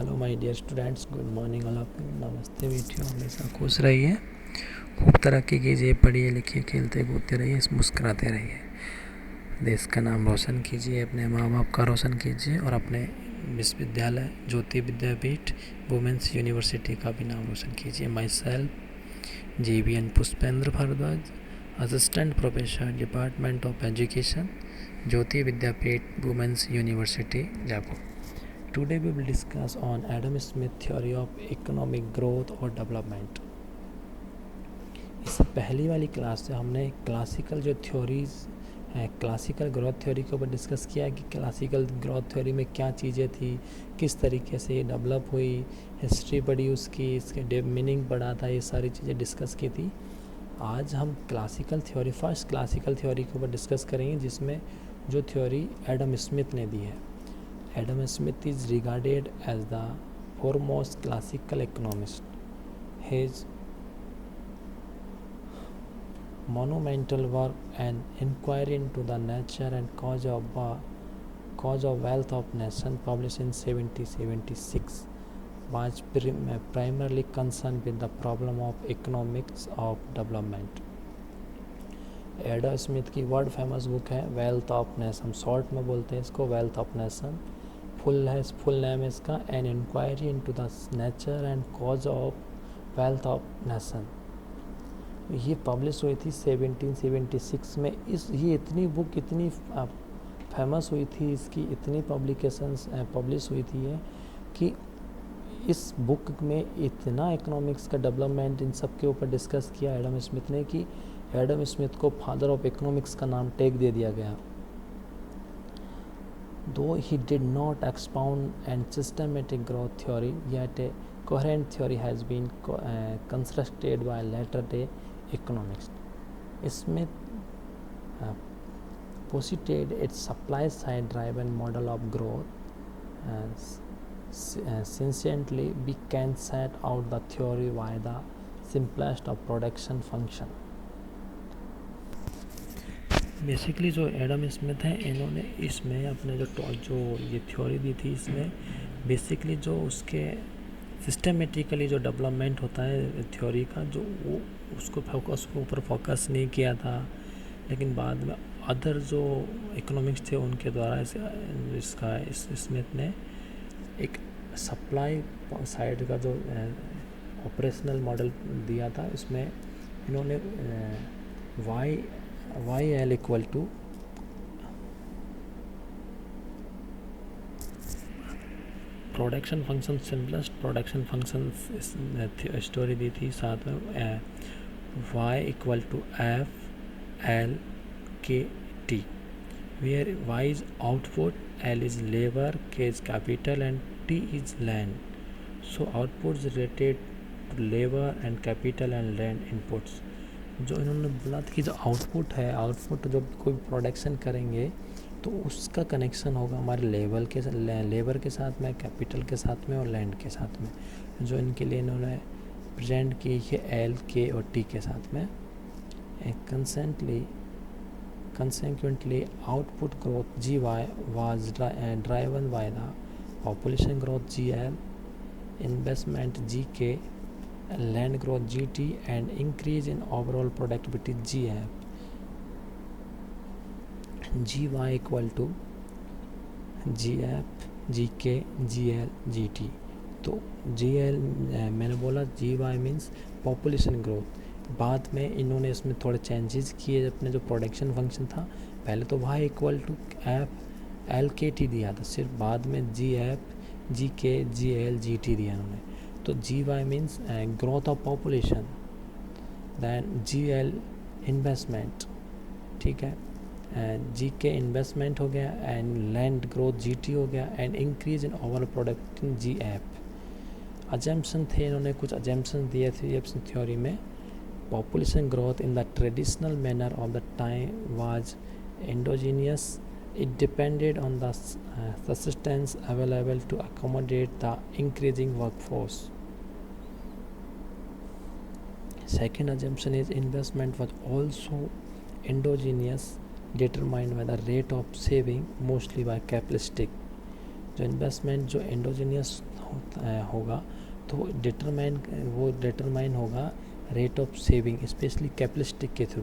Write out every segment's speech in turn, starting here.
Hello my dear students, good morning all of you. नमस्ते बेटियों, हमेशा खुश रहिए, खूब तरक्की कीजिए, पढ़िए लिखिए, खेलते कूदते रहिए, मुस्कुराते रहिए, देश का नाम रोशन कीजिए, अपने माँ बाप का रोशन कीजिए और अपने विश्वविद्यालय ज्योति विद्यापीठ वुमेंस यूनिवर्सिटी का भी नाम रोशन कीजिए। Myself JVN Pushpendra Bhardwaj, assistant professor, department of education, Jyoti Vidyapeeth women's university Jaipur. Today we will discuss on Adam Smith theory of economic growth or development। इससे पहली वाली क्लास से हमने क्लासिकल जो थ्योरीज हैं, क्लासिकल ग्रोथ थ्योरी के ऊपर डिस्कस किया है कि क्लासिकल ग्रोथ थ्योरी में क्या चीज़ें थी, किस तरीके से ये डेवलप हुई, हिस्ट्री पढ़ी उसकी, इसके मीनिंग पढ़ा था, ये सारी चीज़ें डिस्कस की थी। आज हम classical theory, first classical theory के ऊपर डिस्कस करेंगे, जिसमें जो थ्योरी एडम स्मिथ ने दी है। Adam Smith is regarded as the foremost classical economist. His monumental work, An Inquiry into the Nature and Cause of Wealth of Nation, published in 1776, was primarily concerned with the problem of economics of development. Adam Smith की world famous book है wealth of nation, short में बोलते हैं इसको wealth of nation. Full name है इसका an inquiry into the nature and cause of wealth of nation. ये publish हुई थी 1776 में। ये इतनी बुक इतनी फेमस हुई थी, इसकी इतनी पब्लिकेशंस पब्लिश हुई थी कि इस बुक में इतना इकोनॉमिक्स का डेवलपमेंट इन सब के ऊपर डिस्कस किया एडम स्मिथ ने कि एडम स्मिथ को फादर ऑफ इकोनॉमिक्स का नाम टैग दे दिया गया। Though he did not expound and systematic growth theory, yet a coherent theory has been constructed by latter-day economists. Smith posited its supply-side driven model of growth. Scientifically, we can set out the theory by the simplest of production function. Basically जो Adam Smith हैं, इन्होंने इसमें अपने जो ये theory दी थी, इसमें basically जो उसके सिस्टमेटिकली जो डेवलपमेंट होता है थ्योरी का, जो वो उसको ऊपर फोकस नहीं किया था, लेकिन बाद में अदर जो इकोनॉमिक्स थे उनके द्वारा स्मिथ ने एक सप्लाई साइड का जो ऑपरेशनल मॉडल दिया था। इसमें इन्होंने YL equal to production function, simplest production function story दी थी। साथ में Y equal to FLKT, where Y is output, L is labour, K is capital and T is land. So output is related to labour and capital and land inputs. जो इन्होंने बोला था कि जो आउटपुट है, आउटपुट जब कोई production करेंगे तो उसका कनेक्शन होगा हमारे लेबर के साथ में, कैपिटल के साथ में और लैंड के साथ में, जो इनके लिए इन्होंने प्रेजेंट की है L, K और T के साथ में। Consequently, output growth GY was driven by the population growth GL, investment GK, land growth GT and increase in overall productivity GF. GY equal to GF, GK, GL, GT। तो GL मैंने बोला, GY means population growth. बाद में इन्होंने इसमें थोड़े changes किए अपने जो प्रोडक्शन फंक्शन था। पहले तो Y इक्वल टू FLKT दिया था सिर्फ, बाद में GF, GK, GL, GT दिया उन्होंने। तो GY means growth of population, then GL investment, ठीक है, एंड GK इन्वेस्टमेंट हो गया, एंड लैंड ग्रोथ GT हो गया, and increase in overall product in GF। Assumption थे, इन्होंने कुछ अजम्पशन दिए थे अपनी थ्योरी में। Population growth in the traditional manner of the time was endogenous. It depended on the subsistence available to accommodate the increasing workforce. Second assumption is investment was also endogenous, determined by the rate of saving, mostly by capitalistic। जो investment जो endogenous होगा तो वो determine होगा rate of saving specially capitalistic के through.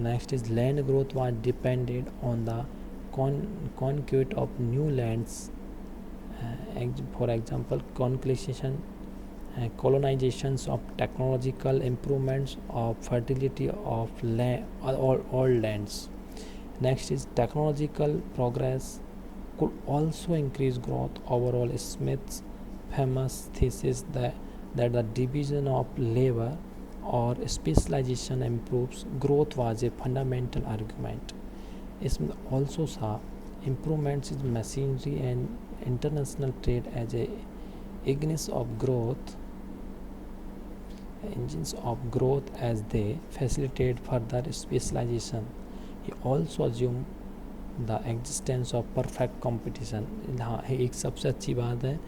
Next is land growth was depended on the conquest of new lands, for example colonizations of technological improvements of fertility of all lands. Next is technological progress could also increase growth. Overall, Smith's famous thesis that the division of labor or specialization improves growth was a fundamental argument. Smith also saw improvements in machinery and international trade as a engines of growth as they facilitate further specialization. He also assumed the existence of perfect competition. हाँ, एक सबसे अच्छी बात है,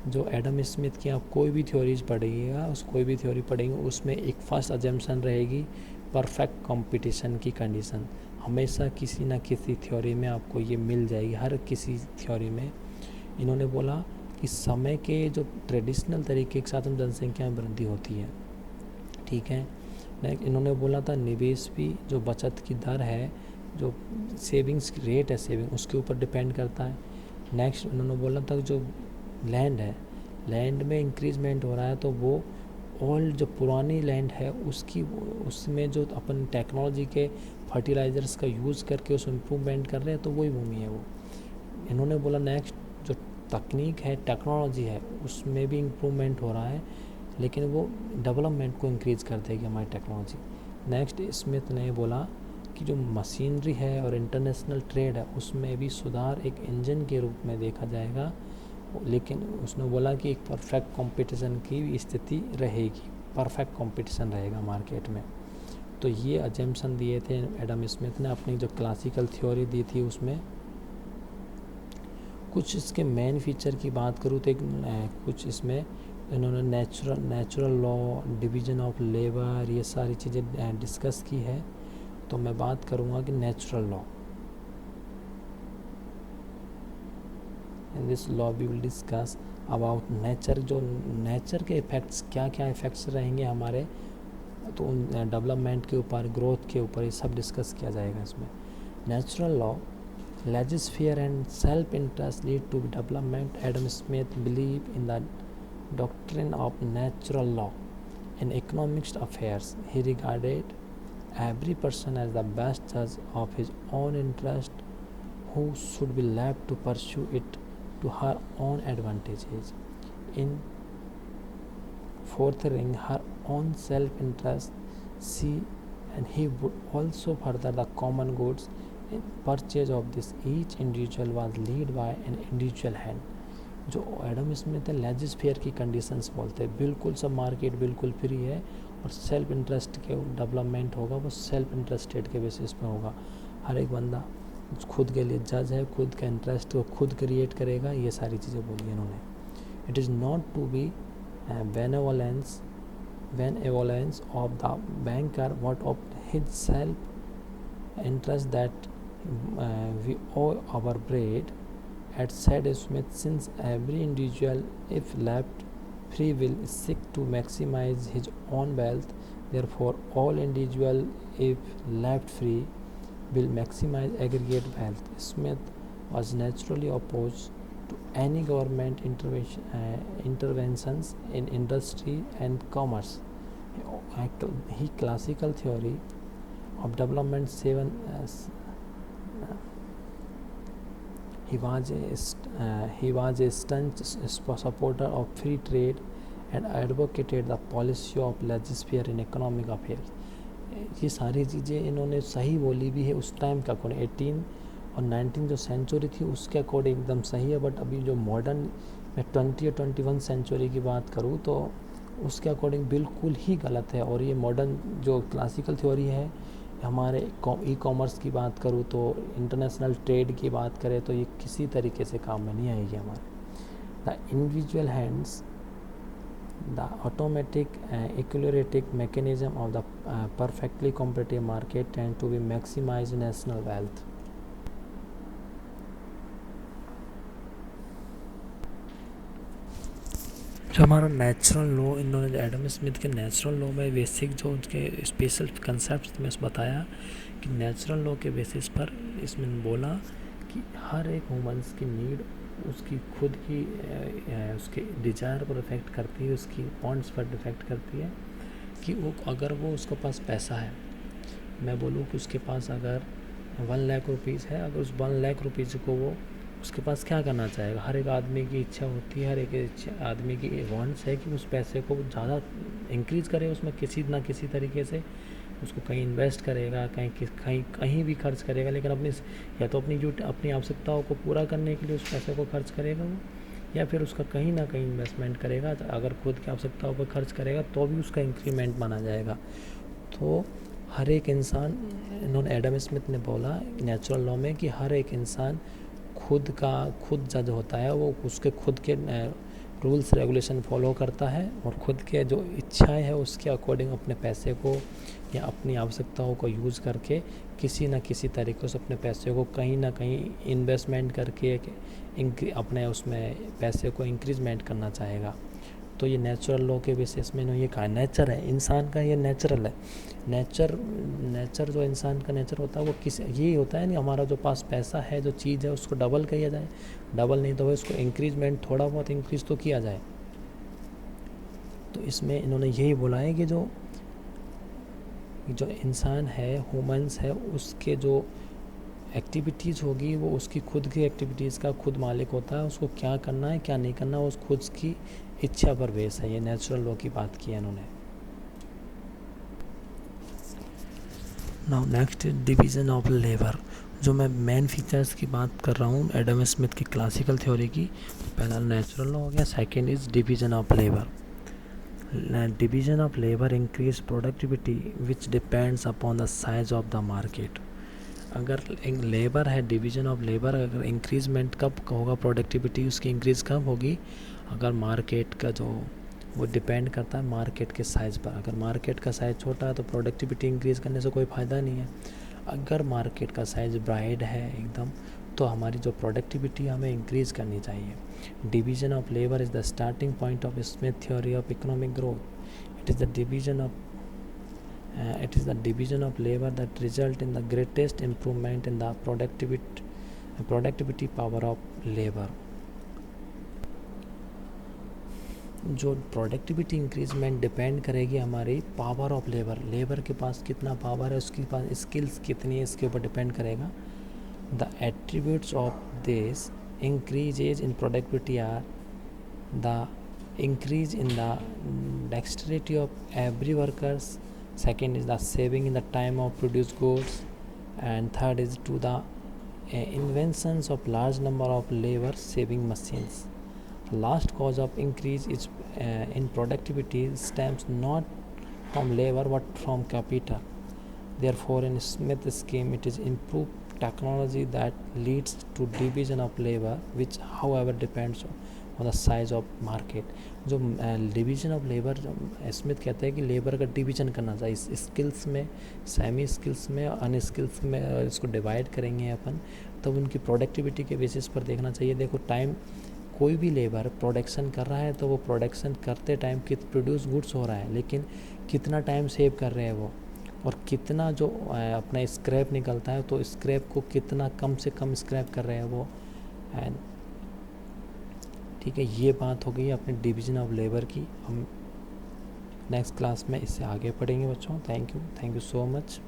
जो Adam Smith की आप कोई भी थ्योरीज पढ़ेंगे उसमें एक फर्स्ट अजम्पशन रहेगी परफेक्ट कंपटीशन की कंडीशन. हमेशा किसी ना किसी थ्योरी में आपको ये मिल जाएगी, हर किसी थ्योरी में. इन्होंने बोला कि समय के जो ट्रेडिशनल तरीके के साथ हम जनसंख्या में वृद्धि होती है, ठीक है. नेक्स्ट इन्होंने बोला था निवेश भी जो बचत की दर है, जो सेविंग्स रेट है सेविंग, उसके ऊपर डिपेंड करता है. नेक्स्ट इन्होंने बोला था जो लैंड है, लैंड में इंक्रीजमेंट हो रहा है तो वो ओल्ड जो पुरानी लैंड है उसमें जो अपन टेक्नोलॉजी के फर्टिलाइजर्स का यूज़ करके उस इम्प्रूवमेंट कर रहे हैं तो वही भूमि है वो. इन्होंने बोला नेक्स्ट जो तकनीक है टेक्नोलॉजी है उसमें भी इम्प्रूवमेंट हो रहा है, लेकिन वो डेवलपमेंट को इंक्रीज़ कर देगी हमारी टेक्नोलॉजी. नेक्स्ट स्मिथ ने बोला कि जो मशीनरी है और इंटरनेशनल ट्रेड है उसमें भी सुधार एक इंजन के रूप में देखा जाएगा, लेकिन उसने बोला कि एक परफेक्ट कंपटीशन की स्थिति रहेगी, परफेक्ट कंपटीशन रहेगा मार्केट में. तो ये अजम्पशन दिए थे एडम स्मिथ ने अपनी जो क्लासिकल थ्योरी दी थी उसमें. कुछ इसके मेन फीचर की बात करूँ तो कुछ इसमें इन्होंने natural law, division of labour, ये सारी चीज़ें डिस्कस की है. तो मैं बात करूँगा कि natural law. In this law we will discuss about nature, जो नेचर के इफ़ेक्ट्स क्या क्या इफ़ेक्ट्स रहेंगे हमारे तो डेवलपमेंट के ऊपर, ग्रोथ के ऊपर, ये सब डिस्कस किया जाएगा इसमें. Natural law, laissez-faire and self interest lead to development. Adam Smith believe in the doctrine of natural law in economics affairs. He regarded every person as the best judge of his own interest, who should be left to pursue it to her own advantages in furthering her own self-interest. She and he would also further the common goods. In purchase of this, each individual was led by an individual hand. जो Adam Smith है लेजिस्फेयर की conditions बोलते हैं, बिल्कुल सब market बिल्कुल free है और सेल्फ इंटरेस्ट के डेवलपमेंट होगा वो सेल्फ इंटरेस्टेड के बेसिस पे होगा. हर एक बंदा खुद के लिए जज है, खुद का इंटरेस्ट को खुद क्रिएट करेगा, ये सारी चीज़ें बोली इन्होंने. It is not to be benevolence of the banker what of his self interest that we owe our bread. Had said Smith, since every individual, if left free, will seek to maximize his own wealth, therefore all individual, if left free, will maximize aggregate wealth. Smith was naturally opposed to any government interventions in industry and commerce. He classical theory of development He was a staunch supporter of free trade and advocated the policy of laissez-faire in economic affairs. ये सारी चीज़ें इन्होंने सही बोली भी है उस time का अकॉर्डिंग. 18 और 19 जो सेंचुरी थी उसके अकॉर्डिंग एकदम सही है, बट अभी जो मॉडर्न में 20 और 21 सेंचुरी की बात करूँ तो उसके अकॉर्डिंग बिल्कुल ही गलत है. और ये मॉडर्न जो क्लासिकल थ्योरी है, हमारे ई कॉमर्स की बात करूँ तो इंटरनेशनल ट्रेड की बात करें तो ये किसी तरीके से काम में नहीं आएगी हमारे. The individual hands, the automatic equilibrium mechanism of the perfectly competitive market tend to be maximize national wealth. जो हमारा नेचुरल लॉ, इन्होंने एडम स्मिथ के नेचुरल लॉ में बेसिक जो उनके स्पेशल कंसेप्ट में बताया कि नेचुरल लॉ के बेसिस पर इसमें बोला कि हर एक ह्यूमंस की नीड उसकी खुद की उसके डिज़ायर पर इफ़ेक्ट करती है, उसकी वांट्स पर इफ़ेक्ट करती है कि वो अगर वो उसके पास पैसा है, मैं बोलूँ कि उसके पास अगर 1 लाख रुपीज़ है, अगर उस 1 लाख रुपीज़ को वो उसके पास क्या करना चाहेगा, हर एक आदमी की इच्छा होती है, हर एक आदमी की वांट्स है कि उस पैसे को ज़्यादा इंक्रीज़ करे, उसमें किसी ना किसी तरीके से उसको कहीं इन्वेस्ट करेगा, कहीं भी खर्च करेगा, लेकिन या तो अपनी आवश्यकताओं को पूरा करने के लिए उस पैसे को खर्च करेगा वो, या फिर उसका कहीं ना कहीं इन्वेस्टमेंट करेगा। तो अगर खुद की आवश्यकताओं पर खर्च करेगा तो भी उसका इंक्रीमेंट माना जाएगा। तो हर एक इंसान, इन्होंने एडम स्मिथ ने बोला नेचुरल लॉ में कि हर एक इंसान खुद जज होता है, वो उसके खुद के रूल्स रेगुलेशन फॉलो करता है और खुद के जो इच्छाएं है उसके अकॉर्डिंग अपने पैसे को या अपनी आवश्यकताओं को यूज़ करके किसी न किसी तरीक़े से अपने पैसे को कहीं ना कहीं इन्वेस्टमेंट करके अपने उसमें पैसे को इंक्रीजमेंट करना चाहेगा। तो ये नेचुरल लॉ के बेसिस में इन्होंने ये कहा, नेचर है इंसान का, ये नेचुरल है। नेचर जो इंसान का नेचर होता है वो यही होता है नहीं, हमारा जो पास पैसा है, जो चीज़ है उसको डबल किया जाए, डबल नहीं तो उसको इंक्रीजमेंट थोड़ा बहुत इंक्रीज तो किया जाए। तो इसमें इन्होंने यही बोला है कि जो इंसान है, ह्यूमंस है, उसके जो एक्टिविटीज़ होगी वो उसकी खुद की एक्टिविटीज़ का खुद मालिक होता है, उसको क्या करना है क्या नहीं करना वो खुद की इच्छा पर बेस है। ये नेचुरल लॉ की बात की है इन्होंने। Now next division of labour. जो मैं मेन फीचर्स की बात कर रहा हूँ एडम स्मिथ की क्लासिकल थ्योरी की, पहला नेचुरल लॉ हो गया, second is division of labour. Division of labour increase productivity which depends upon the size of the market. अगर लेबर है, डिवीज़न ऑफ लेबर, अगर इंक्रीजमेंट कब होगा, प्रोडक्टिविटी उसकी इंक्रीज़ कब होगी, अगर मार्केट का जो वो डिपेंड करता है मार्केट के साइज़ पर। अगर मार्केट का साइज़ छोटा है तो प्रोडक्टिविटी इंक्रीज़ करने से कोई फ़ायदा नहीं है। अगर मार्केट का साइज़ ब्राइड है एकदम, तो हमारी जो प्रोडक्टिविटी हमें इंक्रीज़ करनी चाहिए। Division of labour is the starting point of Smith theory of economic growth. It is the division of labor that result in the greatest improvement in the productivity power of labor। जो productivity increment depend करेगी हमारी power of labour के पास कितना power है, उसके पास skills कितनी है, इसके ऊपर डिपेंड करेगा। The attributes of this increases in productivity are the increase in the dexterity of every workers, second is the saving in the time of produced goods, and third is to the inventions of large number of labor saving machines. Last cause of increase is in productivity stems not from labor but from capital. Therefore in Smith scheme it is improved technology that leads to division of labor, which however depends on the size of market। जो division of labour, Smith कहते हैं कि labour का division करना चाहिए, skills में, semi skills में, अनस्किल्स में इसको डिवाइड करेंगे अपन, तब उनकी प्रोडक्टिविटी के बेसिस पर देखना चाहिए। देखो टाइम, कोई भी लेबर प्रोडक्शन कर रहा है तो वो प्रोडक्शन करते टाइम प्रोड्यूस गुड्स हो रहा है, लेकिन कितना टाइम सेव कर रहे हैं वो, और कितना जो अपना स्क्रैप निकलता है तो स्क्रैप को कितना कम से कम स्क्रैप कर रहे हैं वो। एंड ठीक है, ये बात हो गई अपने डिवीज़न ऑफ लेबर की। हम नेक्स्ट क्लास में इससे आगे पढ़ेंगे बच्चों। Thank you so much.